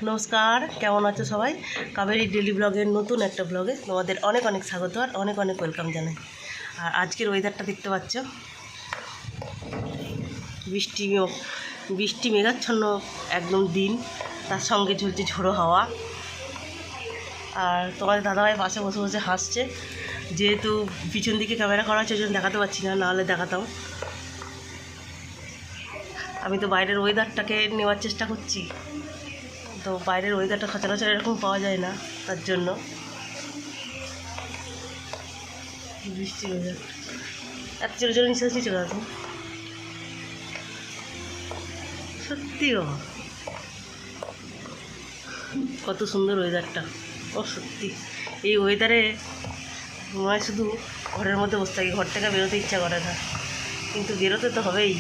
নমস্কার, কেমন আছো সবাই? কাবেরী ডেলি ব্লগের নতুন একটা ব্লগে তোমাদের অনেক অনেক স্বাগত আর অনেক অনেক ওয়েলকাম জানাই। আর আজকের ওয়েদারটা দেখতে পাচ্ছ, বৃষ্টি মেঘাচ্ছন্ন একদম দিন, তার সঙ্গে ঝুলছে ঝোড়ো হাওয়া। আর তোমাদের দাদাভাই পাশে বসে বসে হাসছে, যেহেতু পিছন দিকে ক্যামেরা করা আছে ওই জন্য দেখাতে পারছি না, নাহলে দেখাতাম। আমি তো বাইরের ওয়েদারটাকে নেওয়ার চেষ্টা করছি, তো বাইরের ওয়েদারটা সচরাচর এরকম পাওয়া যায় না, তার জন্য বৃষ্টি ওয়েদার এত জোরে জোরে নিঃশ্বাস নিয়ে চলে আসবো। সত্যি কত সুন্দর ওয়েদারটা! ও সত্যি, এই ওয়েদারে মনে শুধু ঘরের মধ্যে বসে থাকি, ঘর থেকে বেরোতে ইচ্ছা করে না, কিন্তু বেরোতে তো হবেই,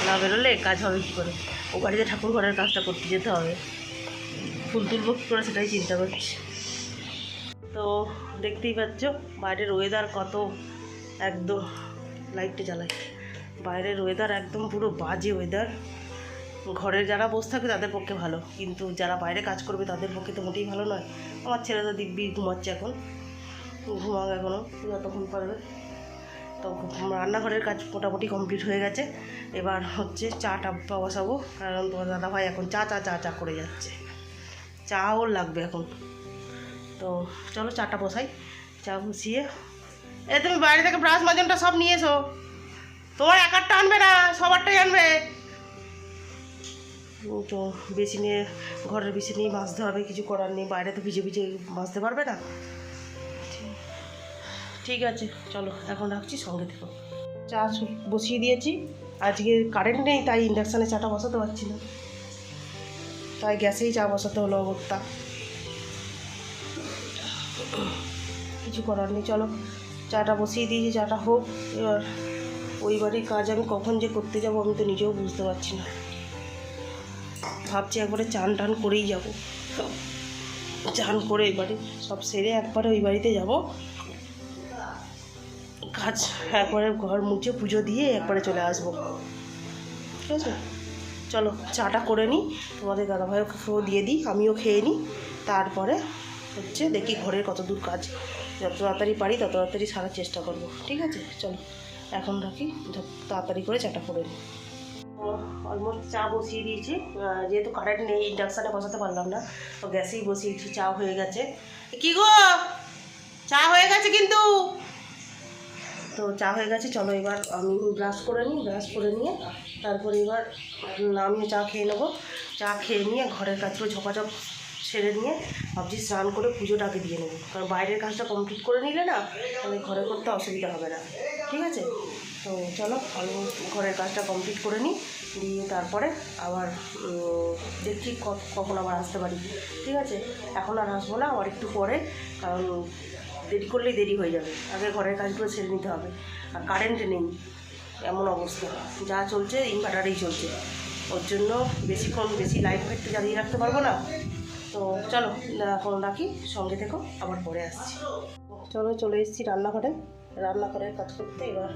না বেরোলে কাজ হবে কী করে? ও বাড়িতে ঠাকুর ঘরের কাজটা করতে যেতে হবে, ফুল তুলব কী করে সেটাই চিন্তা করছি। তো দেখতেই পাচ্ছ বাইরের ওয়েদার কত, একদম লাইটটা জ্বালাই, বাইরের ওয়েদার একদম পুরো বাজে ওয়েদার। ঘরে যারা বসে থাকবে তাদের পক্ষে ভালো, কিন্তু যারা বাইরে কাজ করবে তাদের পক্ষে তো মোটেই ভালো নয়। আমার ছেলে তো দিব্যি ঘুমাচ্ছে, এখন ঘুমাক, এখনও যতক্ষণ পারবে। তো রান্নাঘরের কাজ মোটামুটি কমপ্লিট হয়ে গেছে, এবার হচ্ছে চাটা বসাবো, কারণ তোমার দাদাভাই এখন চা চা চা চা করে যাচ্ছে, চাও লাগবে এখন। তো চলো চাটা বসাই। চা বসিয়ে তুমি বাইরে থেকে ব্রাশ মাজনটা সব নিয়ে এসো, তোমার একারটা আনবে না, সবারটাই আনবে। তো বেসিনে, ঘরের বেসিনেই মাজতে হবে, কিছু করার নেই, বাইরে তো ভিজে ভিজে মাজতে পারবে না। ঠিক আছে চলো, এখন রাখছি, সঙ্গে থেকো। চা বসিয়ে দিয়েছি, আজকে কারেন্ট নেই তাই ইন্ডাকশানে চাটা বসাতে পারছি না, তাই গ্যাসেই চা বসাতে হলো অবস্থা, কিছু করার নেই। চলো চাটা বসিয়ে দিয়েছি, চাটা হোক। এবার ওই বাড়ির কাজ আমি কখন যে করতে যাব আমি তো নিজেও বুঝতে পারছি না, ভাবছি একবারে চান টান করেই যাব, চান করে এবারে সব সেরে একবারে ওই বাড়িতে যাব, কাজ একবারে ঘর মুছে পুজো দিয়ে একবারে চলে আসবো, ঠিক আছে? চলো চাটা করে নিই, তোমাদের দাদাভাইও দিয়ে দিই, আমিও খেয়ে নিই, তারপরে হচ্ছে দেখি ঘরের কত দূর কাজ, যত তাড়াতাড়ি পারি তত তাড়াতাড়ি সারার চেষ্টা করব, ঠিক আছে? চলো এখন রাখি, তাড়াতাড়ি করে চাটা করে নিই। অলমোস্ট চা বসিয়ে দিয়েছি, যেহেতু কারেন্ট নেই ইন্ডাকশানে বসাতে পারলাম না, তো গ্যাসেই বসিয়েছি। চা হয়ে গেছে। কি গো, চা হয়ে গেছে কিন্তু। তো চা হয়ে গেছে, চলো এবার আমি ব্রাশ করে নিই, ব্রাশ করে নিয়ে তারপরে এবার আমিও চা খেয়ে নেবো। চা খেয়ে নিয়ে ঘরের কাজগুলো ঝপাঝপ ছেড়ে নিয়ে ভাবছি স্নান করে পুজোটাকে দিয়ে নেবো, কারণ বাইরের কাজটা কমপ্লিট করে নিলে না তাহলে ঘরে করতে অসুবিধা হবে না, ঠিক আছে? তো চলো ঘরের কাজটা কমপ্লিট করে নিই, দিয়ে তারপরে আবার দেখছি কখন আবার আসতে পারি, ঠিক আছে? এখন আর আসবো না, আবার একটু পরে, কারণ দেরি করলেই দেরি হয়ে যাবে, আগে ঘরের কাজগুলো ছেড়ে নিতে হবে। আর কারেন্ট নেই, এমন অবস্থা, যা চলছে ইনভার্টারেই চলছে, ওর জন্য বেশি লাইট ফাইটটা জ্বালিয়ে রাখতে পারবো না। তো চলো এখন রাখি, সঙ্গে থেকো, আবার পরে আসছি। চলো চলে এসেছি রান্নাঘরের কাজ করতে। এবার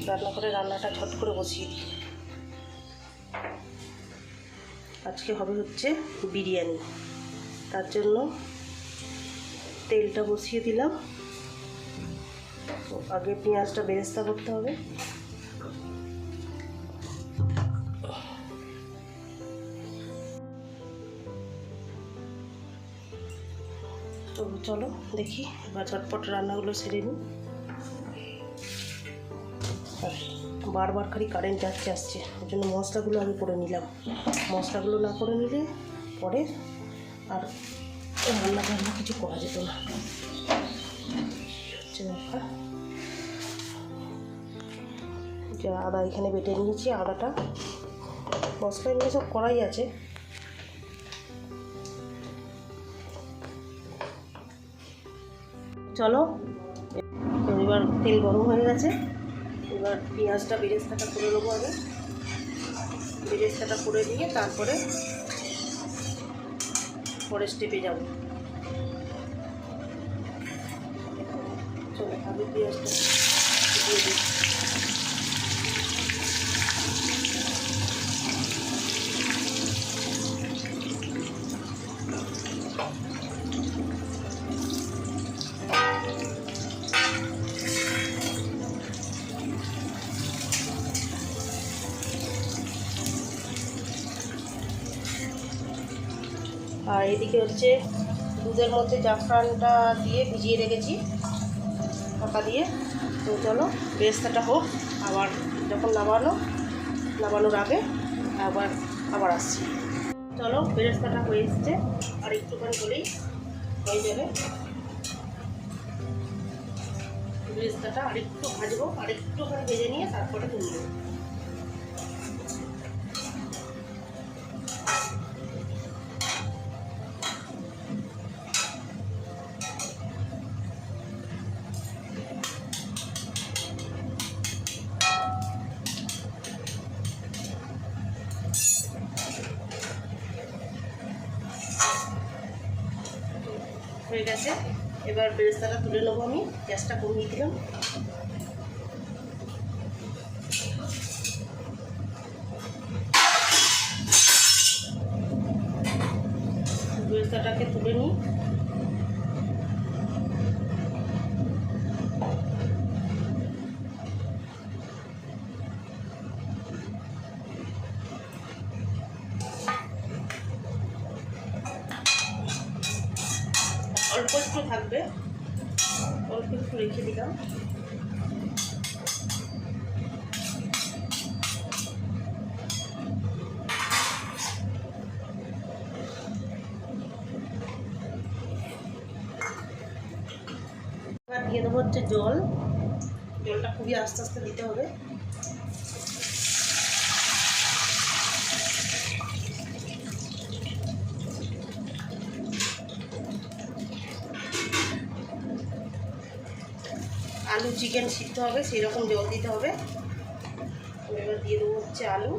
রান্নাঘরে রান্নাটা ঝট করে বসিয়ে দিই। আজকে হবে হচ্ছে বিরিয়ানি, তার জন্য তেলটা বসিয়ে দিলাম। আগে পেঁয়াজটা বেরেস্তা করতে হবে। তো চলো দেখি এবার ঝটপট রান্নাগুলো সেরে নিই। বারবার খালি কারেন্ট আসছে, ওই জন্য মশলাগুলো আগে করে নিলাম, মশলাগুলো না করে নিলে পরে আর রান্না কিছু করা যেত না। যে আদা এখানে বেটে নিয়েছি, আদাটা মশলা এমনি সব করাই আছে। চলো এবার তেল গরম হয়ে গেছে, এবার পেঁয়াজটা বেরেস্তাটা করে নেবো। আগে বেরেস্তাটা করে নিয়ে তারপরে পরে স্টেপে যাব। চলো আগে পেঁয়াজটা দিয়ে দিই। আর এদিকে হচ্ছে দুধের মধ্যে জাফরানটা দিয়ে ভিজিয়ে রেখেছি ঢাকা দিয়ে। তো চলো বেরেস্তাটা হোক, আবার যখন নামানোর আগে আবার আসছি। চলো বেরেস্তাটা হয়ে এসছে, আর একটুখানি হলেই হয়ে যাবে। বেরেস্তাটা আরেকটু ভাজবো, আরেকটুখানি ভেজে নিয়ে তারপরে তুলে দেবো। হয়ে গেছে, এবার বেরেস্তাটা তুলে নেবো। আমি গ্যাসটা কমিয়ে দিলাম। বেরেস্তাটাকে তুলে নিই। অল্প একটু থাকবে, অল্প একটু রেখে দিলাম। এবার দিয়ে দেবো হচ্ছে জলটা খুবই আস্তে আস্তে দিতে হবে। আলু চিকেন সিদ্ধ হবে সেই রকম জল দিতে হবে। এবার দিয়ে দেবো হচ্ছে আলু।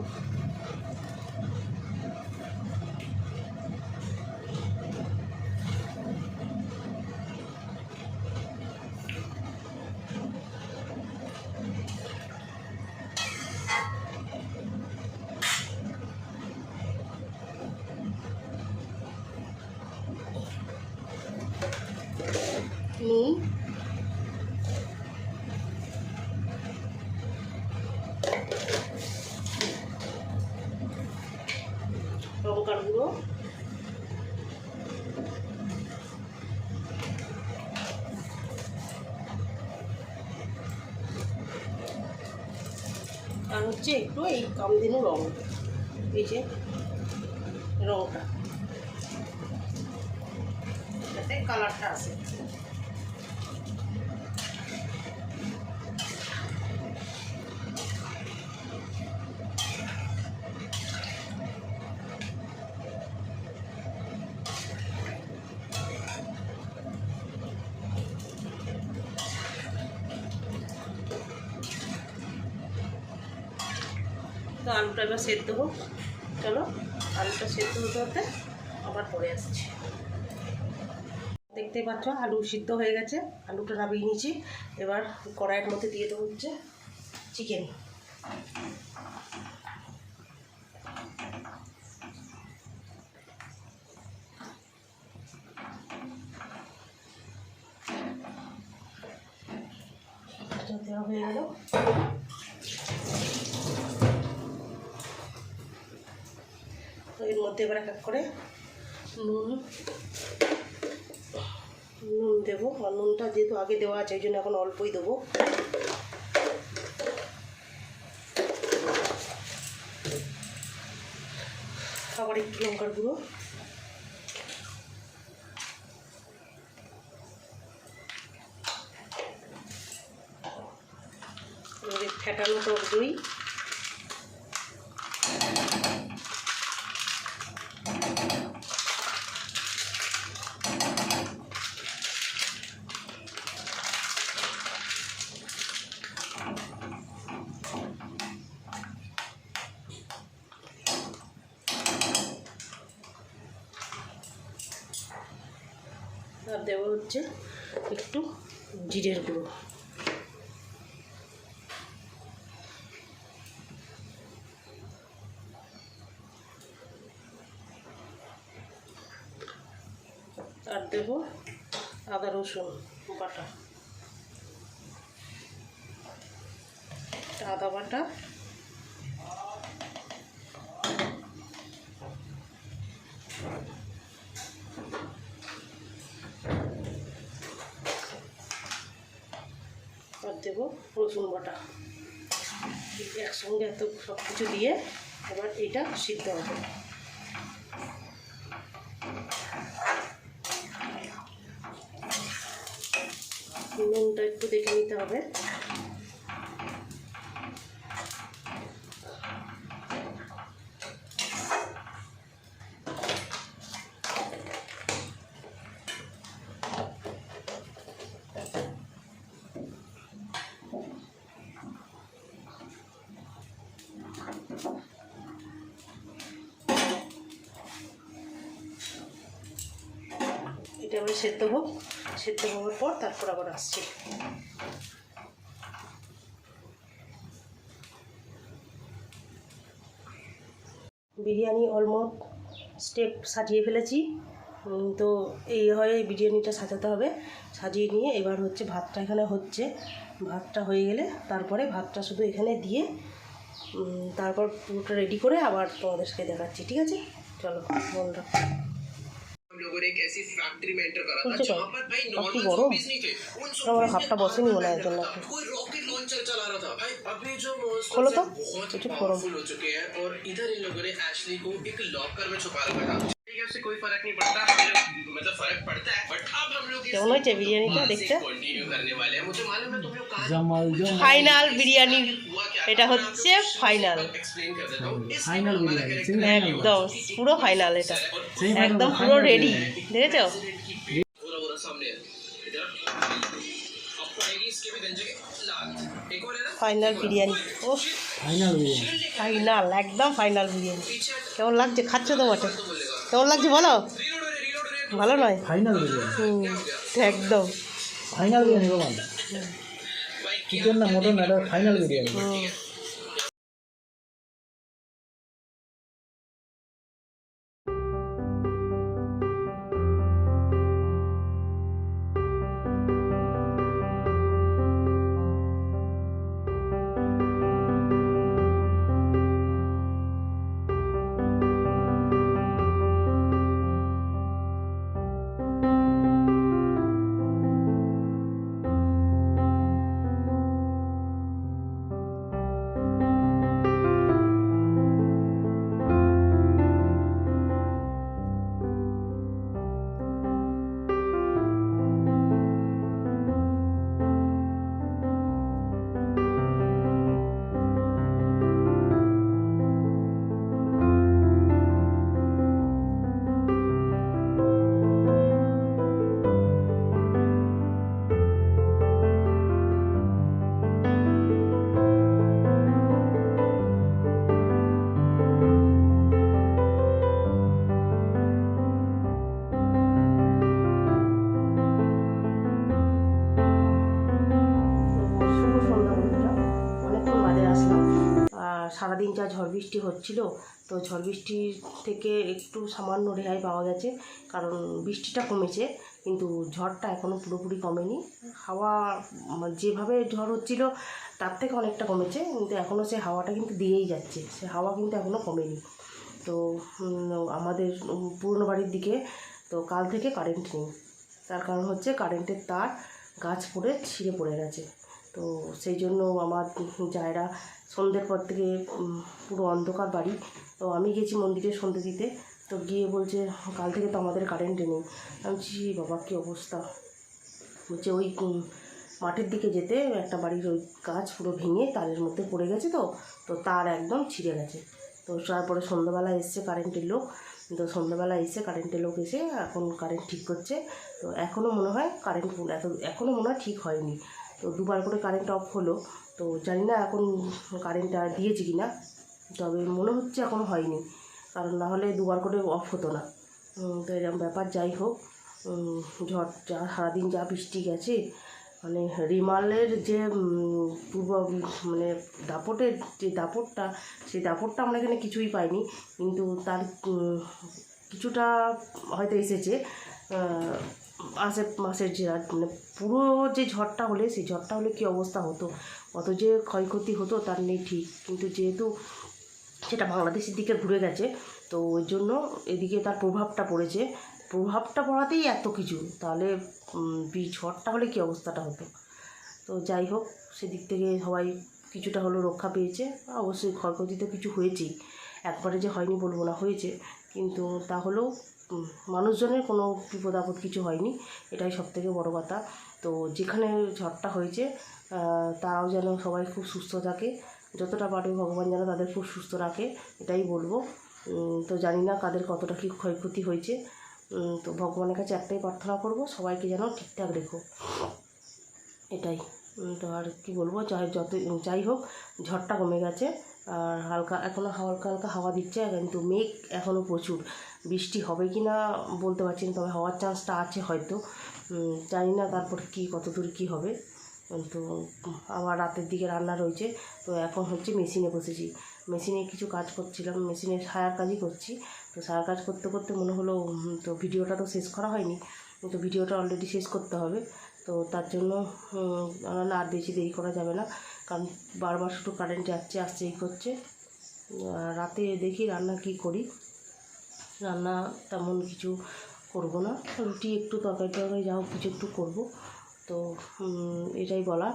নুন, লঙ্কার গুঁড়ো, আর হচ্ছে একটু এই কামধেনু রং, এই যে রংটা, যাতে কালারটা আসে। তো আলুটা এবার সেদ্ধ হোক। চলো আলুটা সেদ্ধ হতে হতে আবার পরে আসছি। দেখতেই পাচ্ছ আলু সিদ্ধ হয়ে গেছে, আলুটা নামিয়ে নিয়েছি। এবার কড়াইয়ের মধ্যে দিয়ে দেবো হচ্ছে চিকেন। দেওয়া হয়ে গেল। তো এর মধ্যে এবার এক এক করে নুন দেবো। আর নুনটা যেহেতু আগে দেওয়া আছে ওই জন্য এখন অল্পই দেবো। আবার একটু লঙ্কার গুঁড়ো, ফেটানো টক দই, আর দেবো হচ্ছে একটু জিরের গুঁড়ো। আর দেবো আদা রসুন বাটা, আদা বাটা, দেবো রসুন বাটা, একসঙ্গে এত সব কিছু দিয়ে এবার এটা সিদ্ধ হবে। নুনটা একটু দেখে নিতে হবে। এটা আবার সেদ্ধ হোক, সেদ্ধ হওয়ার পর তারপর আবার আসছি। বিরিয়ানি অলমোস্ট স্টেপ সাজিয়ে ফেলেছি। তো এইভাবে বিরিয়ানিটা সাজাতে হবে। সাজিয়ে নিয়ে এবার হচ্ছে ভাতটা এখানে হচ্ছে, ভাতটা হয়ে গেলে তারপরে ভাতটা শুধু এখানে দিয়ে তারপর পুরোটা রেডি করে আবার তোমাদেরকে দেখাচ্ছি। ঠিক আছে, চলো বন্ধুরা। लोगों ने एक ऐसी फैक्ट्री में एंटर करा था जहां पर भाई काफी नॉर्मल बड़ो zombies नहीं थे, उन हमारा हफ्ता बॉस ही नहीं होना है अंदर जल्ला था। कोई रॉकेट लॉन्चर चला रहा था भाई। अभी जो खोलो तो, बहुत कुछ खोलो। पावरफुल हो चुके हैं और इधर इन लोगों ने एशली को एक लॉकर में छुपा रखा था। ठीक है, उससे कोई फर्क नहीं पड़ता, हम लोग मतलब फर्क पड़ता है, बट अब हम लोग কেমন হয়েছে বিরিয়ানিটা দেখতে? कंटिन्यू करने वाले हैं। मुझे मालूम है तुम लोग कहां ফাইনাল বিরিয়ানি, এটা হচ্ছে ফাইনাল, एक्सप्लेन कर देता हूं। इस ফাইনাল বিরিয়ানি একদম পুরো ফাইনাল, এটা একদম পুরো রেডি। দেখেছো पूरा पूरा सामने है इधर। आपको आएगी इसके भी गंजे के लाल। एक और है ना ফাইনাল বিরিয়ানি। ও ফাইনাল বিরিয়ানি ফাইনাল, একদম ফাইনাল বিরিয়ানি। पीछे কেমন লাগছে? খাচ্ছ তো বটে, तो बोलेगा কেমন লাগছে বলো? रीलोड ভালো নয়? ফাইনাল বিরিয়ানি একদম ফাইনাল বিরিয়ানি বাবা, চিকেন না মটন, এটা ফাইনাল বিরিয়ানি। সারাদিন যা ঝড় বৃষ্টি হচ্ছিল, তো ঝড় বৃষ্টি থেকে একটু সামান্য রেহাই পাওয়া গেছে, কারণ বৃষ্টিটা কমেছে কিন্তু ঝড়টা এখনও পুরোপুরি কমেনি। হাওয়া যেভাবে ঝড় হচ্ছিল তার থেকে অনেকটা কমেছে, কিন্তু এখনও সে হাওয়াটা কিন্তু দিয়েই যাচ্ছে, সে হাওয়া কিন্তু এখনও কমেনি। তো আমাদের পুরনো বাড়ির দিকে তো কাল থেকে কারেন্ট নেই, তার কারণ হচ্ছে কারেন্টের তার গাছ পড়ে ছিঁড়ে পড়ে গেছে। তো সেই জন্য আমার জায়রা সন্ধ্যের পর থেকে পুরো অন্ধকার বাড়ি। তো আমি গেছি মন্দিরে সন্ধ্যে দিতে, তো গিয়ে বলছে কাল থেকে তো আমাদের কারেন্ট নেই। আমি বলছি বাবা কী অবস্থা। বলছে ওই মাঠের দিকে যেতে একটা বাড়ির ওই গাছ পুরো ভেঙে তারের মধ্যে পড়ে গেছে, তো তার একদম ছিঁড়ে গেছে। তো তারপরে সন্ধ্যাবেলা এসছে কারেন্টের লোক, তো সন্ধ্যাবেলা এসে কারেন্টের লোক এসে এখন কারেন্ট ঠিক করছে। তো এখনও মনে হয় কারেন্ট এখনও মনে হয় ঠিক হয়নি। তো দুবার করে কারেন্ট অফ হলো, তো জানি না এখন কারেন্টটা দিয়েছে কি না, তবে মনে হচ্ছে এখনও হয়নি, কারণ না হলে দুবার করে অফ হতো না। তো এরকম ব্যাপার। যাই হোক, ঝড় যা সারাদিন যা বৃষ্টি গেছে, মানে রিমালের যে পূর্ব মানে দাপটের যে দাপটটা, সেই দাপটটা আমরা এখানে কিছুই পাইনি, কিন্তু তার কিছুটা হয়তো এসেছে মাসের যে মানে পুরো যে ঝড়টা হলে, সেই ঝড়টা হলে কী অবস্থা হতো, কত যে ক্ষয়ক্ষতি হতো তার নেই ঠিক। কিন্তু যেহেতু সেটা বাংলাদেশের দিকে ঘুরে গেছে, তো ওই জন্য এদিকে তার প্রভাবটা পড়েছে। প্রভাবটা পড়াতেই এত কিছু, তাহলে ঝড়টা হলে কী অবস্থাটা হতো। তো যাই হোক, সেদিক থেকে সবাই কিছুটা হলেও রক্ষা পেয়েছে। অবশ্যই ক্ষয়ক্ষতি তো কিছু হয়েছেই, একবারে যে হয়নি বলবো না, হয়েছে, কিন্তু তাহলেও মানুষজনের কোনো বিপদ আপদ কিছু হয়নি, এটাই সবথেকে বড় কথা। তো যেখানে ঝড়টা হয়েছে তারাও যেন সবাই খুব সুস্থ থাকে, যতটা পারবে ভগবান যেন তাদের খুব সুস্থ রাখে, এটাই বলবো। তো জানি না কাদের কতটা কী ক্ষয়ক্ষতি হয়েছে, তো ভগবানের কাছে একটাই প্রার্থনা করব, সবাইকে যেন ঠিকঠাক রেখো, এটাই। তো আর কি বলবো, যাই হোক, ঝড়টা কমে গেছে, আর হালকা এখনও হালকা হালকা হাওয়া দিচ্ছে, কিন্তু মেঘ এখনও প্রচুর, বৃষ্টি হবে কি না বলতে পারছি না, তবে হওয়ার চান্সটা আছে হয়তো, জানি না তারপর কি কতদূর কী হবে। তো আমার রাতের দিকে রান্না রয়েছে, তো এখন হচ্ছে মেশিনে বসেছি, মেশিনে কিছু কাজ করছিলাম, মেশিনে সায়ার কাজই করছি। তো সায়ার কাজ করতে করতে মনে হলো তো ভিডিওটা তো শেষ করা হয়নি, তো ভিডিওটা অলরেডি শেষ করতে হবে। তো তার জন্য না আর বেশি দেরি করা যাবে না, কারণ বারবার শুধু কারেন্ট যাচ্ছে আসছে এই করছে। রাতে দেখি রান্না কি করি, রান্না তেমন কিছু করব না, রুটি একটু তরকারি যা হোক কিছু একটু করব। তো এটাই বলা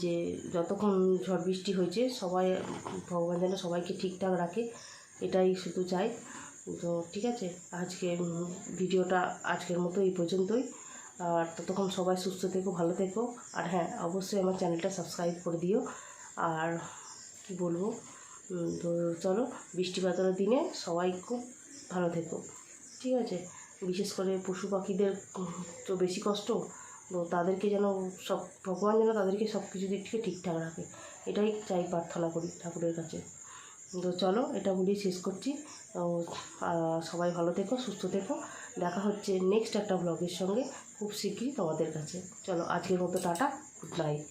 যে যতক্ষণ ঝড় বৃষ্টি হয়েছে সবাই ভগবান যেন সবাইকে ঠিকঠাক রাখে, এটাই শুধু চাই। তো ঠিক আছে, আজকে ভিডিওটা আজকের মতো এই পর্যন্তই। আর ততক্ষণ সবাই সুস্থ থেকো, ভালো থেকো, আর হ্যাঁ অবশ্যই আমার চ্যানেলটা সাবস্ক্রাইব করে দিও। আর কি বলবো, তো চলো, বৃষ্টি বাদলের দিনে সবাই খুব ভালো থেকো, ঠিক আছে। বিশেষ করে পশু পাখিদের তো বেশি কষ্ট, তো তাদেরকে যেন ভগবান যেন তাদেরকে সব কিছু দিক থেকে ঠিকঠাক রাখে, এটাই চাই, প্রার্থনা করি ঠাকুরের কাছে। তো চলো, এটা বলেই শেষ করছি। তো সবাই ভালো থেকো, সুস্থ থেকো, দেখা হচ্ছে নেক্সট একটা ব্লগের সঙ্গে খুব শীঘ্রই তোমাদের কাছে। চলো, আজকের মতো টাটা, গুড নাইট।